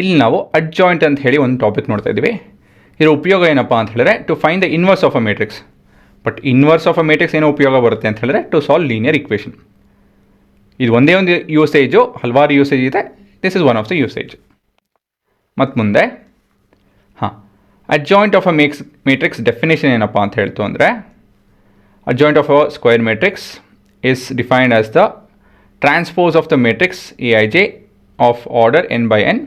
ಇಲ್ಲಿ ನಾವು ಅಡ್ಜಾಯಿಂಟ್ ಅಂತ ಹೇಳಿ ಒಂದು ಟಾಪಿಕ್ ನೋಡ್ತಾ ಇದ್ದೀವಿ. ಇದರ ಉಪಯೋಗ ಏನಪ್ಪ ಅಂತ ಹೇಳಿದ್ರೆ to find the inverse of a matrix. But inverse of a matrix ಏನೋ ಉಪಯೋಗ ಬರುತ್ತೆ ಅಂತ ಹೇಳಿದ್ರೆ ಟು ಸಾಲ್ವ್ ಲೀನಿಯರ್ ಇಕ್ವೇಷನ್. ಇದು ಒಂದೇ ಒಂದು ಯೂಸೇಜು, ಹಲವಾರು ಯೂಸೇಜ್ ಇದೆ. This is one of the usage. ಮತ್ತು ಮುಂದೆ adjoint of a matrix definition ಏನಪ್ಪ ಅಂತ ಹೇಳ್ತು ಅಂದರೆ, adjoint of a square matrix is defined as the transpose of the matrix Aij of order n by n,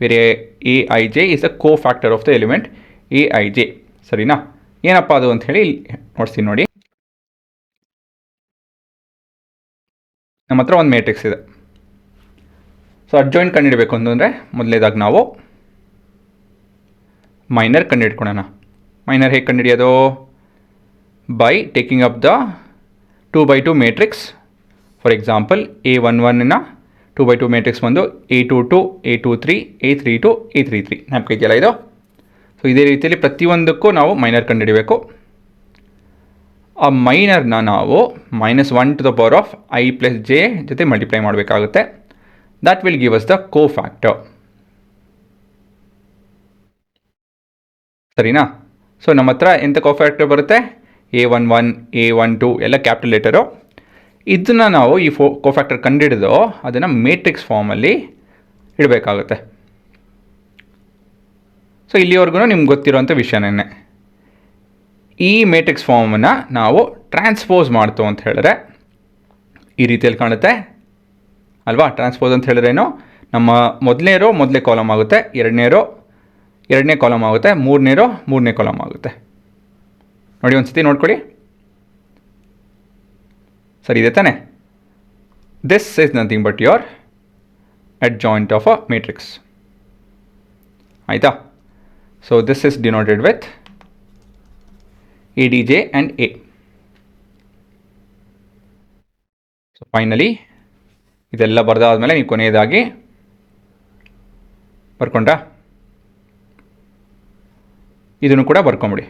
where Aij is the cofactor of the element Aij. ಸರಿನಾ? ಏನಪ್ಪ ಅದು ಅಂತ ಹೇಳಿ ನೋಡ್ತೀನಿ ನೋಡಿ. ನಮ್ಮ ಹತ್ರ ಒಂದು ಮ್ಯಾಟ್ರಿಕ್ಸ್ ಇದೆ. ಸೊ ಅಡ್ಜಾಯಿಂಟ್ ಕಂಡುಹಿಡಬೇಕು ಅಂತಂದರೆ ಮೊದಲನೇದಾಗಿ ನಾವು ಮೈನರ್ ಕಂಡುಹಿಡ್ಕೊಳ್ಳೋಣ. ಮೈನರ್ ಹೇಗೆ ಕಂಡುಹಿಡಿಯೋದು? By taking up the 2x2 matrix. For example A11ನ 2x2 ಮ್ಯಾಟ್ರಿಕ್ಸ್ ಬಂದು A22, A23, A32, A33. ಜ್ಞಾಪಕ ಇದೆಯಲ್ಲ ಇದು? ಸೊ ಇದೇ ರೀತಿಯಲ್ಲಿ ಪ್ರತಿಯೊಂದಕ್ಕೂ ನಾವು ಮೈನರ್ ಕಂಡುಹಿಡಬೇಕು. ಆ ಮೈನರ್ನ ನಾವು -1 to the power of I plus j ಜೊತೆ ಮಲ್ಟಿಪ್ಲೈ ಮಾಡಬೇಕಾಗುತ್ತೆ. That will give us the cofactor. ಸರಿನಾ? ಸೊ ನಮ್ಮ ಹತ್ರ ಎಂಥ ಕೋಫ್ಯಾಕ್ಟರ್ ಬರುತ್ತೆ? A11, A12 ಎಲ್ಲ ಕ್ಯಾಪಿಟಲ್ ಲೆಟರು. ಇದನ್ನು ನಾವು ಈ ಕೋಫ್ಯಾಕ್ಟರ್ ಕಂಡುಹಿಡಿದು ಅದನ್ನು ಮ್ಯಾಟ್ರಿಕ್ಸ್ ಫಾರ್ಮಲ್ಲಿ ಇಡಬೇಕಾಗುತ್ತೆ. ಸೊ ಇಲ್ಲಿವರೆಗೂ ನಿಮ್ಗೆ ಗೊತ್ತಿರೋಂಥ ವಿಷಯನೇ. ಈ ಮ್ಯಾಟ್ರಿಕ್ಸ್ ಫಾರ್ಮನ್ನು ನಾವು ಟ್ರಾನ್ಸ್ಪೋಸ್ ಮಾಡ್ತು ಅಂತ ಹೇಳಿದ್ರೆ ಈ ರೀತಿಯಲ್ಲಿ ಕಾಣುತ್ತೆ ಅಲ್ವಾ? ಟ್ರಾನ್ಸ್ಪೋಸ್ ಅಂತ ಹೇಳಿದ್ರೇನು? ನಮ್ಮ ಮೊದಲನೇ ಕಾಲಮ್ ಆಗುತ್ತೆ, ಎರಡನೇ ಕಾಲಮ್ ಆಗುತ್ತೆ, ಮೂರನೇ ಕಾಲಮ್ ಆಗುತ್ತೆ. ನೋಡಿ, ಒಂದು ಸತಿ ನೋಡ್ಕೊಳ್ಳಿ. ಸರಿ ಇದೆ ತಾನೆ? This is nothing but your adjoint of a matrix. ಆಯಿತಾ? So this is denoted with ADJ and A. So finally ಇದೆಲ್ಲ ಬರೆದಾದ್ಮೇಲೆ ನೀವು ಕೊನೆಯದಾಗಿ ಬರ್ಕೊಂಡ್ರಾ? ಇದನ್ನು ಕೂಡ ಬರ್ಕೊಂಬಿಡಿ.